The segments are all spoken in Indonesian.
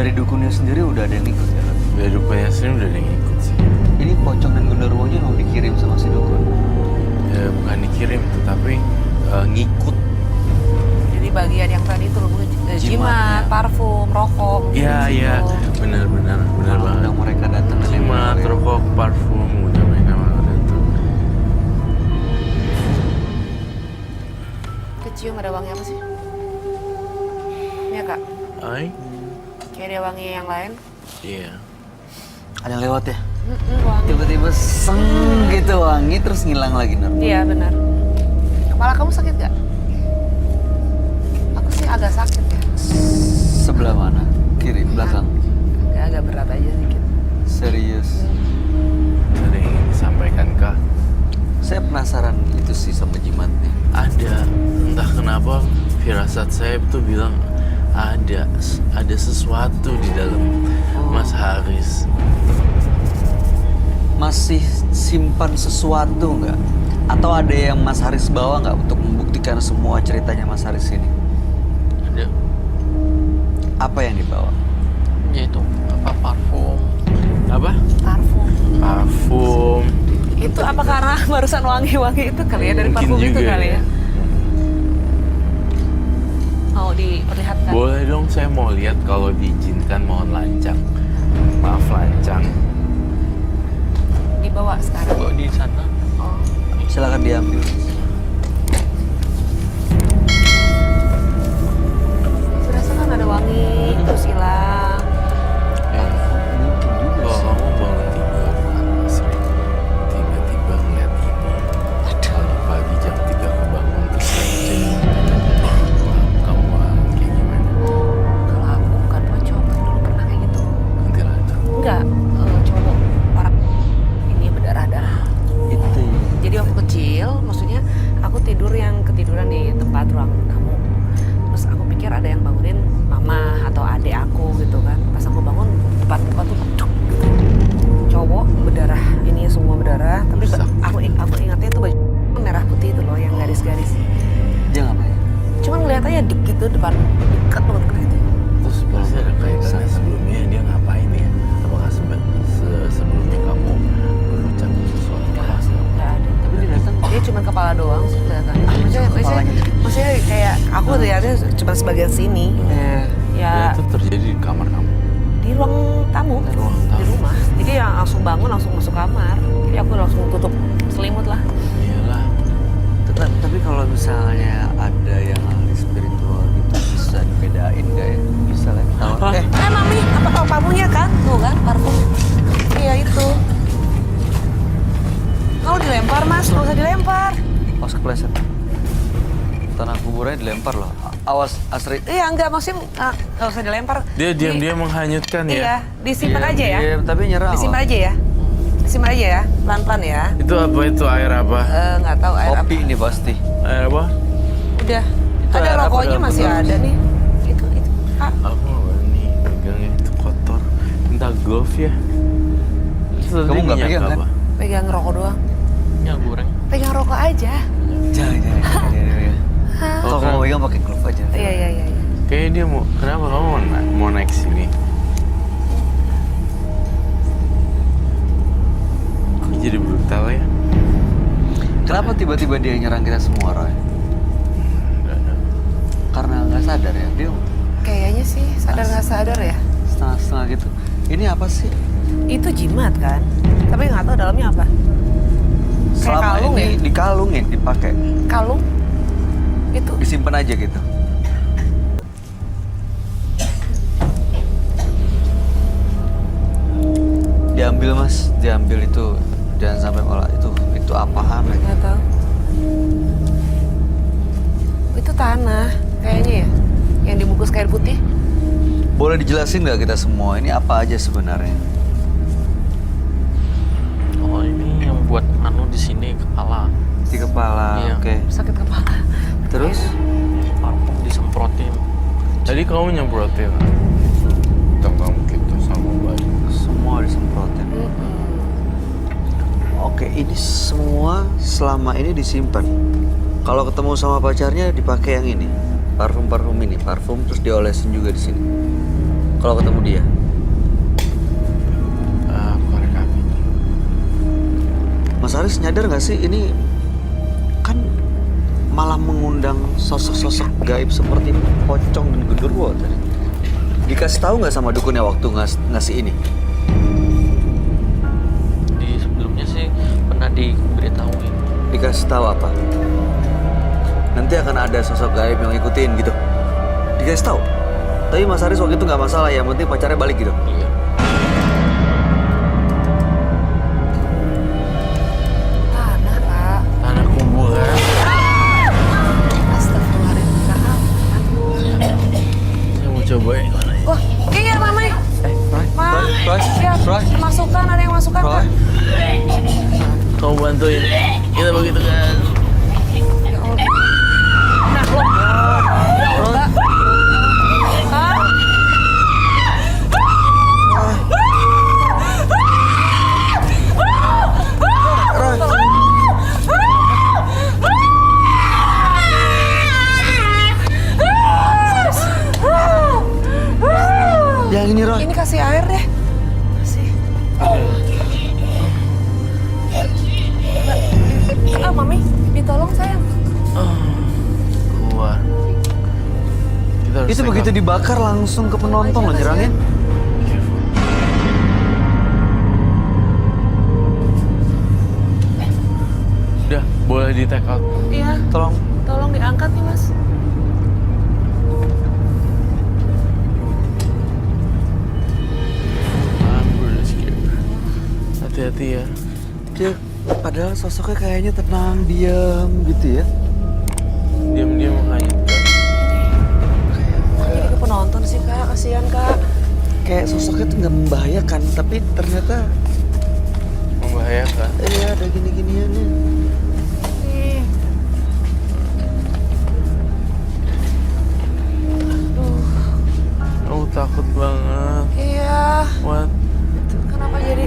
Dari dukunnya sendiri udah ada yang ikut ya? Dari dukunnya sendiri udah ada yang ikut sih. Ini pocong dan genderuwonya mau dikirim sama si dukun? Ya, bukan dikirim tetapi ngikut. Jadi bagian yang tadi itu jimat, parfum, rokok. Iya, benar banget. Udah mereka datang dan Jimat, rokok, parfum, udah mereka datang. Kecium ada wangi apa sih? Iya kak, Ay? kayak ada wangi yang lain. Iya. Ada yang lewat ya? Wangi. Tiba-tiba seng gitu wangi terus ngilang lagi Nur. Iya benar. Kepala kamu sakit gak? Aku sih agak sakit ya. Sebelah mana? Kiri, belakang? Agak berat aja dikit. Serius? Ada yang ingin disampaikan kah? Saya penasaran itu sih sama jimatnya. Ada, entah kenapa firasat saya tuh bilang ada sesuatu di dalam Mas Haris. Masih simpan sesuatu nggak? Atau ada yang Mas Haris bawa nggak untuk membuktikan semua ceritanya Mas Haris ini? Ada. Apa yang dibawa? Yaitu apa parfum. Apa? Parfum. Parfum. Itu apa karena barusan wangi-wangi itu kali ya dari Mungkin parfum itu juga kali ya? Mau diperlihatkan? Boleh dong, saya mau lihat kalau diizinkan, mohon lancang. Maaf lancang. Dibawa sekarang. Bawa di sana. Oh. Silakan diambil. Berasa kan ada wangi terus hilang. Kalau kamu bangun tidur, sering tiba-tiba ngeliat ini. Pagi-pagi jam 3 kebangun terus cek. Kamu kayak gimana? Kalau aku bukan pocong, dulu pernah kayak gitu. Kuntilanak. Enggak, cowok orang ini berdarah-darah. Itu ya. Jadi waktu kecil, maksudnya aku tidur yang ketiduran di tempat ruang tamu. Terus aku pikir ada yang bangunin mama atau adik aku gitu kan. Pas aku bangun, depan muka tuh peduk gitu. Cowok berdarah, ini semua berdarah. Tapi Rusak. aku ingatnya itu baju merah putih itu loh yang garis-garis. Dia ngapain? Cuman ngeliat aja dik gitu depan, dekat banget ke itu. Terus pasti ada kaitannya sebelumnya dia ngapain ya? Apakah sebelumnya kamu berucap sesuatu? Nggak ada. Tapi dia datang. Dia cuma kepala doang kelihatannya. Kepalanya. Maksudnya kayak aku lihatnya cuma sebagian sini. Ya Dan itu terjadi di kamar kamu. di ruang tamu, Ruang tamu. di rumah. Jadi yang langsung bangun langsung masuk kamar. Jadi aku langsung tutup selimut lah. Iyalah. Tapi kalau misalnya ada yang ahli spiritual gitu bisa dibedain nggak ya? Bisa lah. Tahu? Mami, apa kau parfumnya kan? Tuh kan parfum. Iya itu. Kalau dilempar mas, nggak usah dilempar. Pas kepleset. Tanah kuburannya dilempar loh. Awas Asri. Iya enggak maksudnya nggak usah dilempar. Dia diam-diam menghanyutkan ya. Iya, disimpan aja ya. Iya, tapi nyerang. Disimpan loh. aja ya. Disimpan aja ya, pelan-pelan ya. Itu apa itu air apa? Nggak tahu air Kopi apa. ini pasti. Air apa? Udah. Itu Ada air apa rokoknya dalam masih botol? ada nih. Itu. Ah, Aku nggak berani pegangnya, itu kotor. Minta glove ya. Itu tadi Kamu nggak minyak pegang, kan? apa? pegang rokok doang. Minyak goreng. Pegang rokok aja. Jangan. Kalau kamu pegang pakai glove aja. Iya. Kayaknya dia mau, kenapa kamu mau naik sini? Kok jadi brutal ya? Kenapa tiba-tiba dia nyerang kita semua, Roy? Nggak ada. Karena nggak sadar ya, dia Kayaknya sih sadar nggak sadar ya. setengah-setengah gitu. Ini apa sih? Itu jimat kan. Tapi nggak tahu dalamnya apa. Kayak Selama kalung ini ya? dikalungin, dipakai, Kalung. Itu. disimpan aja gitu. Diambil mas, diambil itu, jangan sampai malah itu apaan lagi? Nggak tahu. Itu tanah kayaknya ya. Yang dibungkus kain putih. Boleh dijelasin nggak kita semua ini apa aja sebenarnya? Oh ini yang buat anu di sini kepala. Di kepala, Iya. oke. Sakit kepala. Terus? Parfum disemprotin. Jadi kamu nyemprotin tentang gitu sama bayi. Semua disemprotin. Oke, ini semua selama ini disimpan. Kalau ketemu sama pacarnya dipakai yang ini, parfum ini, parfum terus diolesin juga di sini. kalau ketemu dia? Korek api. Mas Haris nyadar nggak sih ini kan malah mengundang sosok-sosok gaib seperti pocong dan genderuwo tadi. Dikasih tahu nggak sama dukunnya waktu ngasih ini? Di sebelumnya sih pernah diberitahuin. Dikasih tahu apa? Nanti akan ada sosok gaib yang ngikutin gitu. Dikasih tahu. Tapi Mas Haris waktu itu nggak masalah, yang penting pacarnya balik gitu. Iya. Tanah, Kak. Tanah kuburan. Astagfirullahaladzim, Kak. Saya mau cobain mana ya? Wah, iya, Mama. Ma, ya, Roy. masukkan, ada yang masukkan, Roy. Kak. Kamu bantuin. Kita begitu kan. Ya Allah. Nah, lo. Ya Allah. Kak. Yang ini Roy. Ini kasih air deh. Kasih. Mami, ditolong sayang. Keluar. Kita harus Itu take begitu out. dibakar langsung ke penonton loh nyerangin. Udah, boleh di take out. Iya, tolong diangkat nih, Mas. I'm really scared. Hati-hati ya. Dia padahal sosoknya kayaknya tenang, diam gitu ya. Diam-diam menghanyutkan. Kok jadi ke penonton sih, Kak? Kasihan, Kak. Kayak sosoknya tuh nggak membahayakan, tapi ternyata Membahayakan. ada gini-giniannya. Nih. Duh, Aku takut banget. iya. What? Kenapa jadi...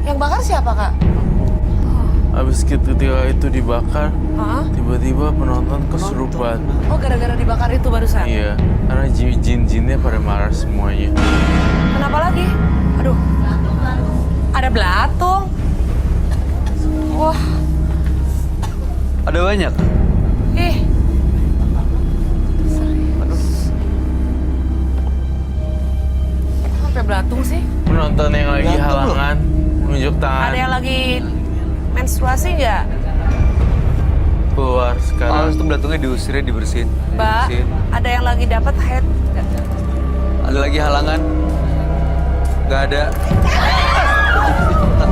Yang bakar siapa, Kak? Abis ketika itu dibakar, Hah? tiba-tiba penonton kesurupan. Oh, gara-gara dibakar itu barusan? Iya, karena jin-jinnya pada marah semuanya. Kenapa lagi? Aduh. Ada belatung. Wah, Ada banyak. ih. Sampai belatung sih. Penonton yang lagi Berantem loh. halangan, menunjuk tangan, Ada yang lagi menstruasi nggak? keluar sekarang. Itu belatungnya diusirin, dibersihin. Mbak, Dibersihin. ada yang lagi dapat head. Ada lagi halangan? Nggak ada.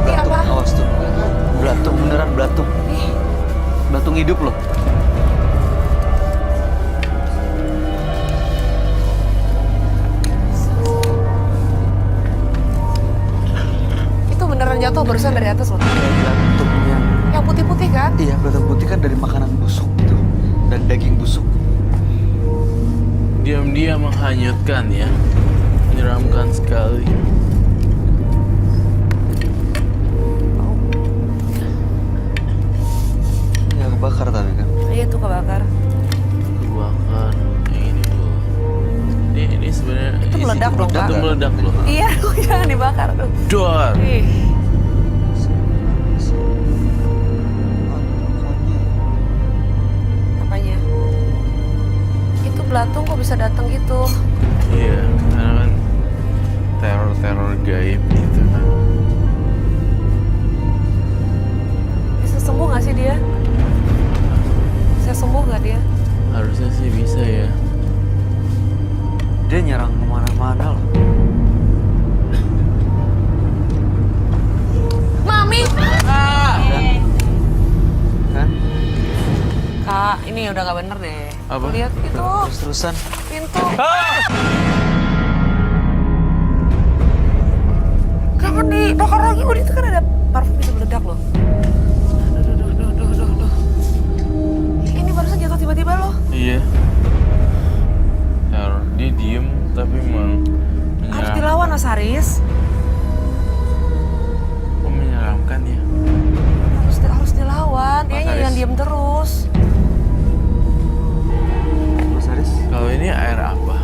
Ini apa? Awas tuh. Belatung beneran belatung. Ih, Belatung hidup loh. itu beneran jatuh barusan dari atas loh. Belatung Yang putih-putih kan? iya, belatung putih kan dari makanan busuk tuh dan daging busuk. Diam-diam menghanyutkan ya, menyeramkan sekali. Ya kebakar tapi kan. Iya tuh kebakar. Kebakar. Yang ini dulu. Ini sebenarnya Itu meledak dong, Kak. Itu meledak loh. Iya, jangan dibakar tuh. Dor. Ih, apanya? Itu belatung kok bisa datang gitu? Iya, karena kan teror-teror gaib gitu kan. Bisa sembuh nggak sih dia? Bisa sembuh nggak dia? Harusnya sih bisa ya. Dia nyerang kemana-mana loh. Mami! Kan? Kak, ini udah nggak bener deh. Apa? Lihat itu Terus-terusan. pintu. Jangan dibakar lagi, udah itu kan ada parfum bisa meledak loh. Duh. Ini barusan jatuh tiba-tiba loh. Iya. Teror. Dia diem tapi Harus dilawan Mas Haris. Kok menyeramkan ya? Harus dilawan. Dia Mas Haris. jangan diem terus. Mas Haris. Kalau ini air apa?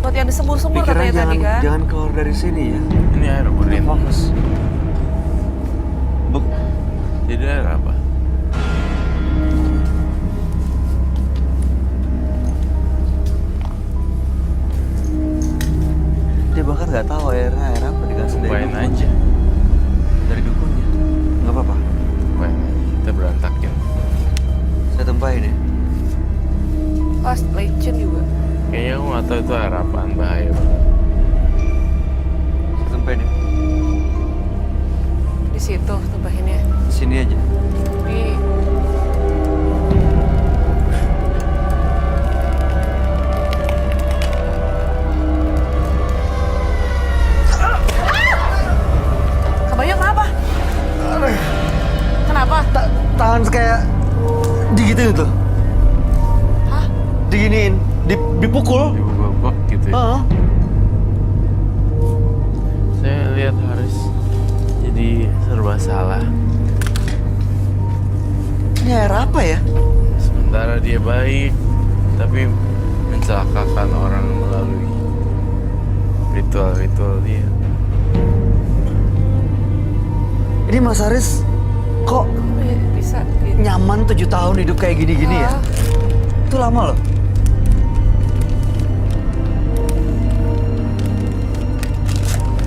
Buat yang sumur-sumur Pikirannya katanya tadi kan. jangan keluar dari sini ya. Ini air urin. Fokus. Jadi air apa? Dia bahkan nggak tahu airnya air apa dikasih dari Tumpahin dukun. aja. Dari dukunnya. Nggak apa-apa. Tumpahin aja. Kita berantakin. Saya tempahin ya. Pas licin juga. Kayaknya aku nggak tahu itu air apaan, bahaya banget. Saya tempahin ya. Di situ tumpahinnya. Sini aja. Di Kak Bayu kenapa? Kenapa? Tangan kayak digituin tuh. Hah? Diginiin. Dipukul. Dibebek gitu ya. Heeh. Saya lihat Haris jadi serba salah. Ini air apa ya? Sementara dia baik, tapi mencelakakan orang melalui ritual-ritual dia. Ini Mas Haris kok Bisa gitu. nyaman 7 tahun hidup kayak gini-gini ya? Ah. Itu lama loh.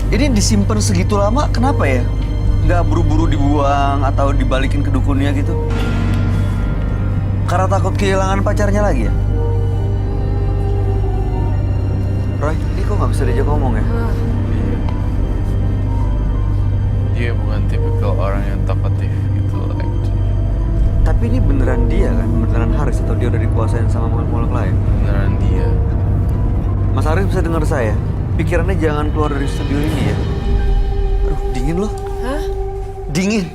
Ini disimpan segitu lama, kenapa ya? Nggak buru-buru dibuang atau dibalikin ke dukunnya gitu? Karena takut kehilangan pacarnya lagi ya? Roy, ini kok nggak bisa diajak ngomong ya? Ah. Dia bukan tipikal orang yang talkative gitu actually. Tapi ini beneran dia kan? Beneran Haris atau dia udah dikuasain sama makhluk lain? Beneran dia. Mas Haris bisa dengar saya? Pikirannya jangan keluar dari studio ini ya. Aduh, dingin loh. Hah? Dingin.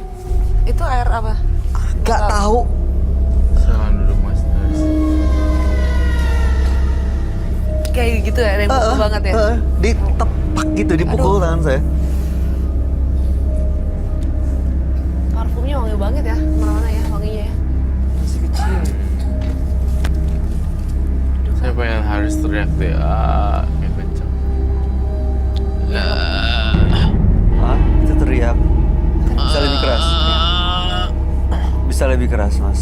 Itu air apa? Gak tahu. Silakan duduk Mas Haris. Kayak gitu ya, ada yang pukul banget ya? Ditepak gitu, dipukul tangan saya. Parfumnya wangi banget ya, kemana-mana ya wanginya ya. Masih kecil. Saya pengen Haris teriak deh, kayak kenceng. Hah? Itu teriak. Bisa lebih keras. Bisa lebih keras, Mas.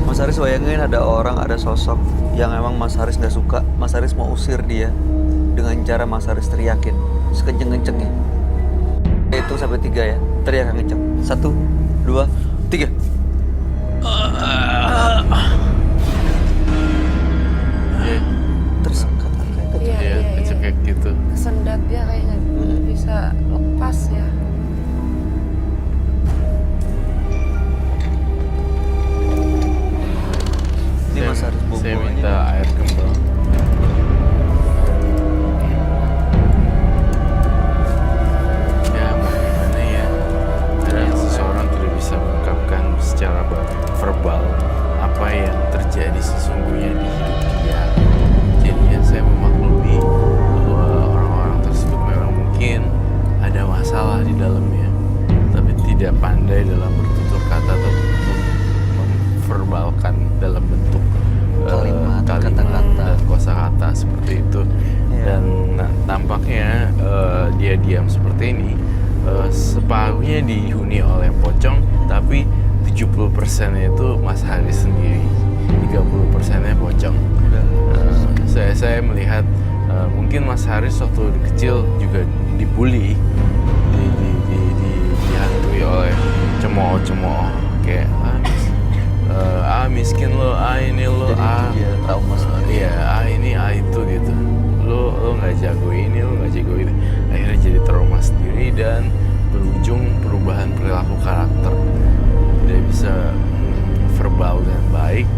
Mas Haris bayangin ada orang, ada sosok yang emang Mas Haris nggak suka. Mas Haris mau usir dia dengan cara Mas Haris teriakin sekenceng-kencengnya. Hitung sampai 3 ya. Teriak yang kenceng. 1, 2, 3. Iya, Tersengat kayak gitu. iya, kecekek gitu. Kesendat dia kayak nggak bisa lepas ya. Ini Mas Haris Saya bobo minta air kembang. Ya, mau gimana ya? Kadang seseorang tidak bisa mengungkapkan secara verbal apa yang terjadi sesungguhnya di hidup dia. Jadinya saya memaklumi bahwa orang-orang tersebut memang mungkin ada masalah di dalamnya, tapi tidak pandai dalam bertutur kata atau memverbalkan dalam bentuk Kalimat, kalimat kata-kata. dan kosakata seperti itu. Iya. Dan tampaknya dia diam seperti ini separuhnya dihuni oleh pocong, tapi 70%-nya itu Mas Haris sendiri, 30%-nya pocong. Saya melihat mungkin Mas Haris waktu kecil juga dibully, dihantui oleh cemooh-cemooh kayak miskin lo, ini lo, Jadi dia trauma sendiri. iya, ini, itu gitu. Lo nggak jago ini, lo nggak jago itu. Akhirnya jadi trauma sendiri dan berujung perubahan perilaku karakter. Tidak bisa verbal dan baik.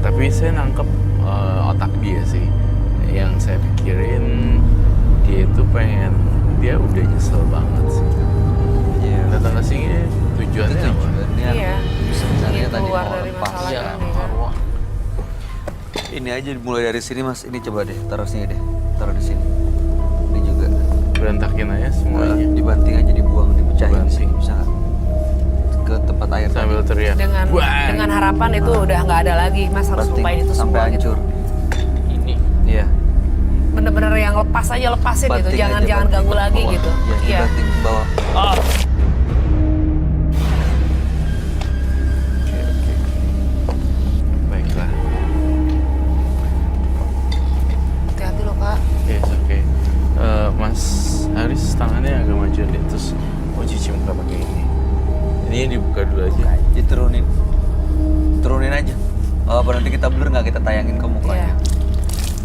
Tapi saya nangkep otak dia sih. Yang saya pikirin dia itu dia udah nyesel banget sih. Iya. Datang ke sini tujuannya apa? Tujuannya Iya. sebenarnya Ingin tadi keluar mau dari lepas. masalah Iya, ini kan. arwah. Ini aja mulai dari sini Mas. Ini coba deh taruh sini deh. Taruh di sini. Ini juga. Berantakin aja semuanya. Dibanting aja, dibuang, dipecahin di Dibanting. sini bisa nggak? Ke tempat air Sambil tadi. teriak. Dengan harapan itu udah nggak ada lagi, Mas harus Banting lupain itu sampai semua hancur. gitu. Ini Iya. Bener-bener yang lepasin gitu, Banting jangan aja, banting ganggu ke lagi bawah. gitu. Iya, Iya. dibanting ke bawah. Oke. Baiklah. Hati-hati loh kak. Yes, oke. Mas Haris tangannya agak maju deh, terus mau cuci muka pakai ini. Ini dibuka dulu aja. Diturunin. Turunin aja. Apa nanti kita blur nggak kita tayangin ke Iya. mukanya?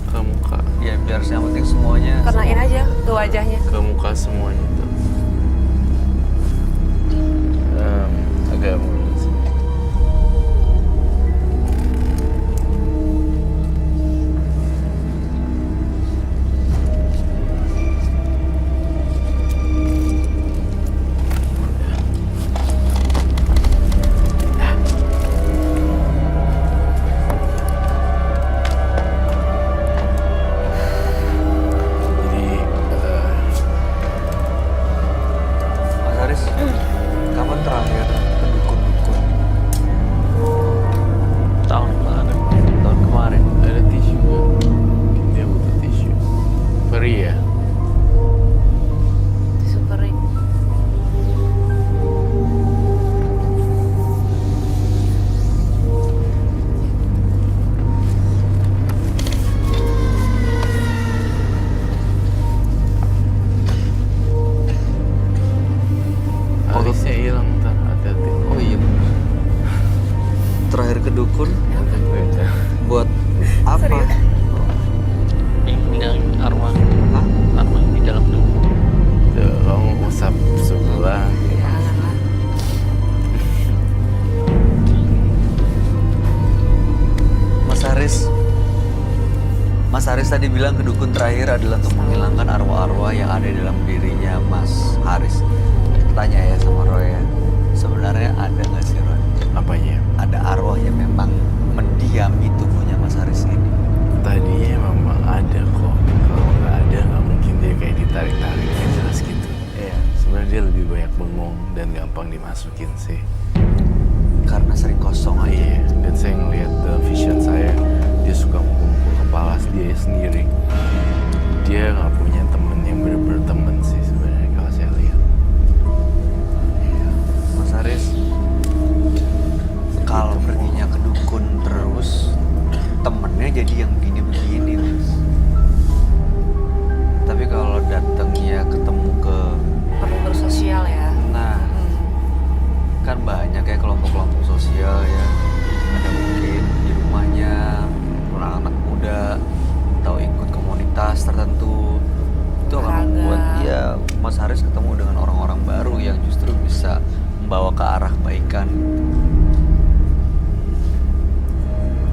Ke muka, Iya, biar yang penting semuanya. Kenain aja ke wajahnya. ke muka semuanya tuh. Agak mundur sih. Jadi Mas Haris, kapan terakhir ke dukun-dukun? Tahun kemarin. Tahun kemarin. ada tisu kan? Mungkin dia butuh tisu. Perih ya? Tisu kering. Alisnya hilang ntar, hati-hati. Oh iya. Terakhir ke dukun Beda. buat apa? Serius? Ini arwah. Hah? Arwah di dalam tubuh. Tuh, kamu usap sebelah. Jangan lah. Mas Haris. Mas Haris tadi bilang ke dukun terakhir adalah untuk menghilangkan arwah-arwah yang ada di dalam dirinya Mas Haris. Tanya ya sama Roy ya. Sebenarnya ada nggak sih Roy? Apanya? Ada arwah yang memang mendiami tubuhnya Mas Haris ini? Tadinya memang ada kok. Kalau nggak ada, nggak mungkin dia kayak ditarik-tarik yang jelas gitu. Iya. Sebenarnya dia lebih banyak bengong dan gampang dimasukin sih. Karena sering kosong aja. Iya, dan saya ngeliat dalam vision saya, dia suka mukul kepala dia sendiri. Dia nggak punya temen yang bener-bener temen sih sebenarnya kalau saya lihat. Mas Haris, kalau perginya ke dukun terus, temennya jadi yang begini-begini, Mas. Tapi kalau datangnya ketemu ke, Perlu bersosial ya. nah, kan banyak ya kelompok-kelompok sosial ya. Ada mungkin di rumahnya anak-anak muda atau ikut komunitas tertentu. Itu akan Olahraga. membuat ya Mas Haris ketemu dengan orang-orang baru yang justru bisa membawa ke arah kebaikan.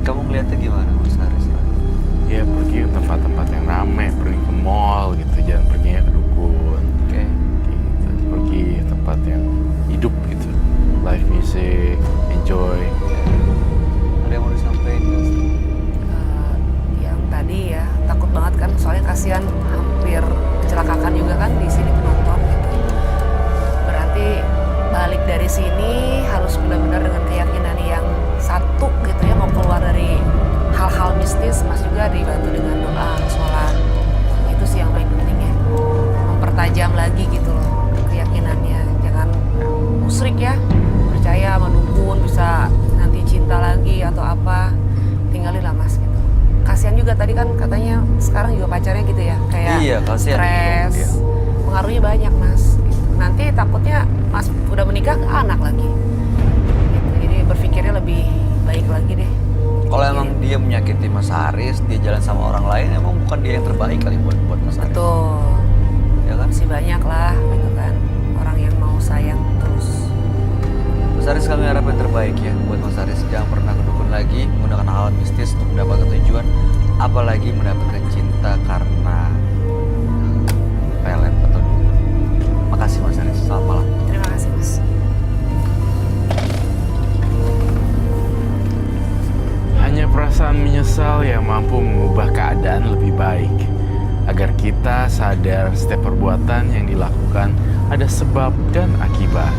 Kamu ngeliatnya gimana Mas Haris? Ya pergi ke tempat-tempat yang ramai, pergi ke mall gitu, jangan perginya ke dukun. Oke. Gitu. Pergi ke tempat yang hidup gitu, live music, enjoy. Ada yang mau disampaikan nggak? Yang tadi ya takut banget kan, soalnya kasihan hampir kecelakaan juga kan di sini penonton gitu. Berarti balik dari sini harus benar-benar dengan keyakinan yang satu gitu ya, mau keluar dari hal-hal mistis, Mas juga dibantu dengan doa, sholat. Itu sih yang paling penting ya, mempertajam lagi gitu loh keyakinannya. Jangan musyrik ya, percaya sama dukun bisa nanti cinta lagi atau apa, tinggalin lah Mas gitu. Kasihan juga tadi kan katanya sekarang juga pacarnya gitu ya, kayak Iya, kasihan. stres, Iya. pengaruhnya banyak Mas gitu. Nanti takutnya Mas udah menikah ke anak lagi gitu. Jadi berpikirnya lebih baik lagi deh. Kalau emang dia menyakiti Mas Haris, dia jalan sama orang lain, emang bukan dia yang terbaik kali buat Mas Haris. Betul, Ya kan? masih banyak lah gitu kan orang yang mau sayang terus. Mas Haris, kami harap yang terbaik ya buat Mas Haris. Jangan pernah ke dukun lagi menggunakan hal mistis untuk mendapatkan tujuan, apalagi mendapatkan cinta karena pelet atau dukun. Makasih Mas Haris, selamat malam. Terima kasih Mas. Hanya perasaan menyesal yang mampu mengubah keadaan lebih baik. Agar kita sadar setiap perbuatan yang dilakukan ada sebab dan akibat.